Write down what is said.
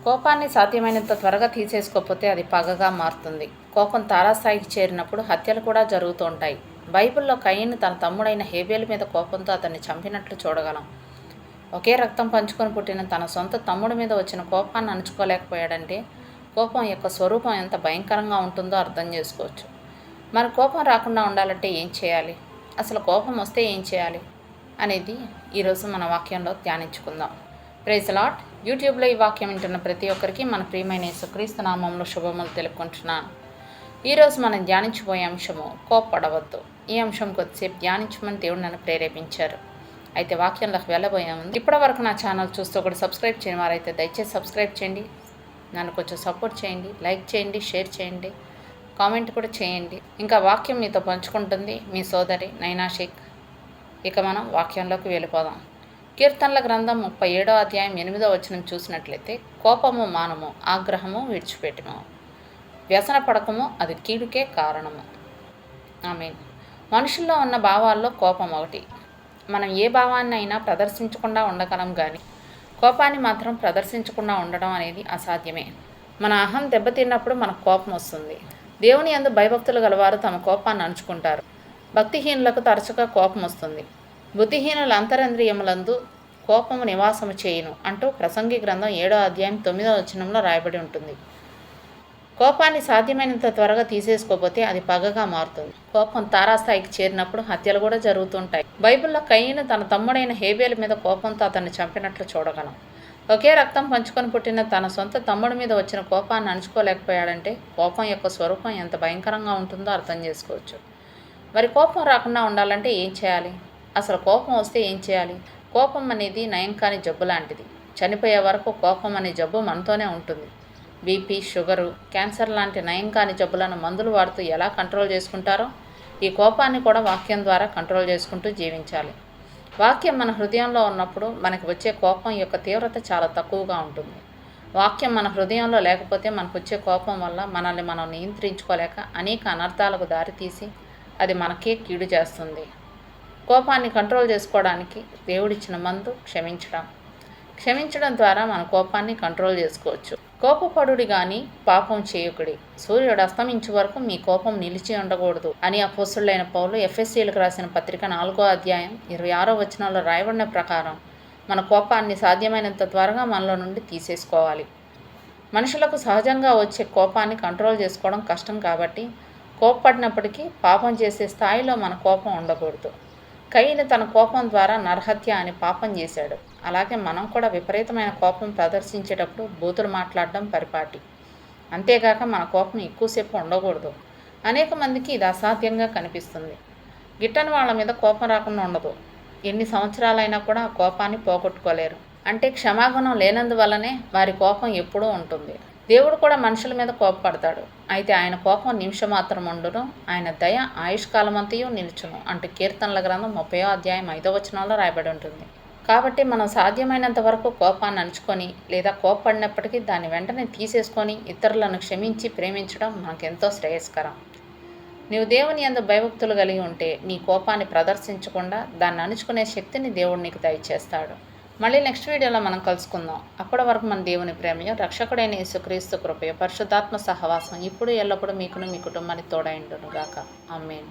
కోపాన్ని సాధ్యమైనంత త్వరగా తీసేసుకోకపోతే అది పగగా మారుతుంది. కోపం తారాస్థాయికి చేరినప్పుడు హత్యలు కూడా జరుగుతూ ఉంటాయి. బైబిల్లో కయీను తన తమ్ముడైన హేబేలు మీద కోపంతో అతన్ని చంపినట్లు చూడగలం. ఒకే రక్తం పంచుకొని పుట్టిన తన సొంత తమ్ముడి మీద వచ్చిన కోపాన్ని అణుచుకోలేకపోయాడంటే కోపం యొక్క స్వరూపం ఎంత భయంకరంగా ఉంటుందో అర్థం చేసుకోవచ్చు. మరి కోపం రాకుండా ఉండాలంటే ఏం చేయాలి? అసలు కోపం వస్తే ఏం చేయాలి అనేది ఈరోజు మన వాక్యంలో ధ్యానించుకుందాం. Praise Lord. యూట్యూబ్లో ఈ వాక్యం వింటున్న ప్రతి ఒక్కరికి మన ప్రియమైన యేసుక్రీస్తు నామంలో శుభములు తెలుపుకుంటున్నాను. ఈరోజు మనం ధ్యానించబోయే అంశము కోప్పడవద్దు. ఈ అంశం కొద్దిసేపు ధ్యానించమని దేవుడు నన్ను ప్రేరేపించారు. అయితే వాక్యంలోకి వెళ్ళబోయే ముందు ఇప్పటి వరకు నా ఛానల్ చూస్తూ కూడా సబ్స్క్రైబ్ చేయని వారైతే దయచేసి సబ్స్క్రైబ్ చేయండి. నన్ను కొంచెం సపోర్ట్ చేయండి, లైక్ చేయండి, షేర్ చేయండి, కామెంట్ కూడా చేయండి. ఇంకా వాక్యం మీతో పంచుకుంటుంది మీ సోదరి నైనా షేక్. ఇక మనం వాక్యంలోకి వెళ్ళిపోదాం. కీర్తనల గ్రంథం 37వ అధ్యాయం 8వ వచనం చూసినట్లయితే, కోపము మానము, ఆగ్రహము విడిచిపెట్టుము, వ్యసన పడకము, అది కీడుకే కారణము. ఆమేన్. మనుషుల్లో ఉన్న భావాల్లో కోపం ఒకటి. మనం ఏ భావాన్ని అయినా ప్రదర్శించకుండా ఉండగలం, కానీ కోపాన్ని మాత్రం ప్రదర్శించకుండా ఉండడం అనేది అసాధ్యమే. మన అహం దెబ్బతిన్నప్పుడు మనకు కోపం వస్తుంది. దేవుని యందు భయభక్తులు గలవారు తమ కోపాన్ని అణుచుకుంటారు. భక్తిహీనులకు తరచుగా కోపం వస్తుంది. బుద్ధిహీనుల అంతరంద్రియములందు కోపము నివాసము చేయును అంటూ ప్రసంగి గ్రంథం 7వ అధ్యాయం 9వ వచనంలో రాయబడి ఉంటుంది. కోపాన్ని సాధ్యమైనంత త్వరగా తీసేసుకోకపోతే అది పగగా మారుతుంది. కోపం తారాస్థాయికి చేరినప్పుడు హత్యలు కూడా జరుగుతుంటాయి. బైబిల్లో కయీను తన తమ్ముడైన హేబేలు మీద కోపంతో అతన్ని చంపినట్లు చూడగలం. ఒకే రక్తం పంచుకొని పుట్టిన తన సొంత తమ్ముడి మీద వచ్చిన కోపాన్ని అణుచుకోలేకపోయాడంటే కోపం యొక్క స్వరూపం ఎంత భయంకరంగా ఉంటుందో అర్థం చేసుకోవచ్చు. మరి కోపం రాకుండా ఉండాలంటే ఏం చేయాలి? అసలు కోపం వస్తే ఏం చేయాలి? కోపం అనేది నయం కాని జబ్బు లాంటిది. చనిపోయే వరకు కోపం అనే జబ్బు మనతోనే ఉంటుంది. బీపీ, షుగరు, క్యాన్సర్ లాంటి నయం కాని జబ్బులను మందులు వాడుతూ ఎలా కంట్రోల్ చేసుకుంటారో ఈ కోపాన్ని కూడా వాక్యం ద్వారా కంట్రోల్ చేసుకుంటూ జీవించాలి. వాక్యం మన హృదయంలో ఉన్నప్పుడు మనకి వచ్చే కోపం యొక్క తీవ్రత చాలా తక్కువగా ఉంటుంది. వాక్యం మన హృదయంలో లేకపోతే మనకు వచ్చే కోపం వల్ల మనల్ని మనం నియంత్రించుకోలేక అనేక అనర్థాలకు దారితీసి అది మనకే కీడు చేస్తుంది. కోపాన్ని కంట్రోల్ చేసుకోవడానికి దేవుడిచ్చిన మందు క్షమించడం ద్వారా మన కోపాన్ని కంట్రోల్ చేసుకోవచ్చు. కోపపడుడి గాని పాపం చేయకుడి, సూర్యుడు అస్తమించే వరకు మీ కోపం నిలిచి ఉండకూడదు అని అపోస్తులైన పౌలు ఎఫెసీయులకు రాసిన పత్రిక 4వ అధ్యాయం 26వ వచనంలో రాయబడిన ప్రకారం మన కోపాన్ని సాధ్యమైనంత త్వరగా మనలో నుండి తీసేసుకోవాలి. మనుషులకు సహజంగా వచ్చే కోపాన్ని కంట్రోల్ చేసుకోవడం కష్టం కాబట్టి కోపపడినప్పటికీ పాపం చేసే స్థాయిలో మన కోపం ఉండకూడదు. కయీను తన కోపం ద్వారా నరహత్య అని పాపం చేశాడు. అలాగే మనం కూడా విపరీతమైన కోపం ప్రదర్శించేటప్పుడు బూతులు మాట్లాడడం పరిపాటి. అంతేగాక మన కోపం ఎక్కువసేపు ఉండకూడదు. అనేక మందికి ఇది అసాధ్యంగా కనిపిస్తుంది. గిట్టని వాళ్ళ మీద కోపం రాకుండా ఉండదు. ఎన్ని సంవత్సరాలైనా కూడా ఆ కోపాన్ని పోగొట్టుకోలేరు. అంటే క్షమాగుణం లేనందువల్లనే వారి కోపం ఎప్పుడూ ఉంటుంది. దేవుడు కూడా మనుషుల మీద కోపపడతాడు. అయితే ఆయన కోపం నిమిషం మాత్రం ఉండును, ఆయన దయ ఆయుష్కాలమంతయు నిలుచును అంటూ కీర్తనల గ్రంథం 30వ అధ్యాయం 5వ వచనంలో రాయబడి ఉంటుంది. కాబట్టి మనం సాధ్యమైనంత వరకు కోపాన్ని అణుచుకొని లేదా కోపపడినప్పటికీ దాన్ని వెంటనే తీసేసుకొని ఇతరులను క్షమించి ప్రేమించడం మనకెంతో శ్రేయస్కరం. నీవు దేవుని యందు భయభక్తులు కలిగి ఉంటే నీ కోపాన్ని ప్రదర్శించకుండా దాన్ని అణుచుకునే శక్తిని దేవుడు నీకు దయచేస్తాడు. మళ్ళీ నెక్స్ట్ వీడియోలో మనం కలుసుకుందాం. అప్పటి వరకు మన దేవుని ప్రేమయో, రక్షకుడైన యేసుక్రీస్తు కృపయో, పరిశుద్ధాత్మ సహవాసం ఇప్పుడు ఎల్లప్పుడూ మీకును మీ కుటుంబానికి తోడైండును గాక. ఆమేన్.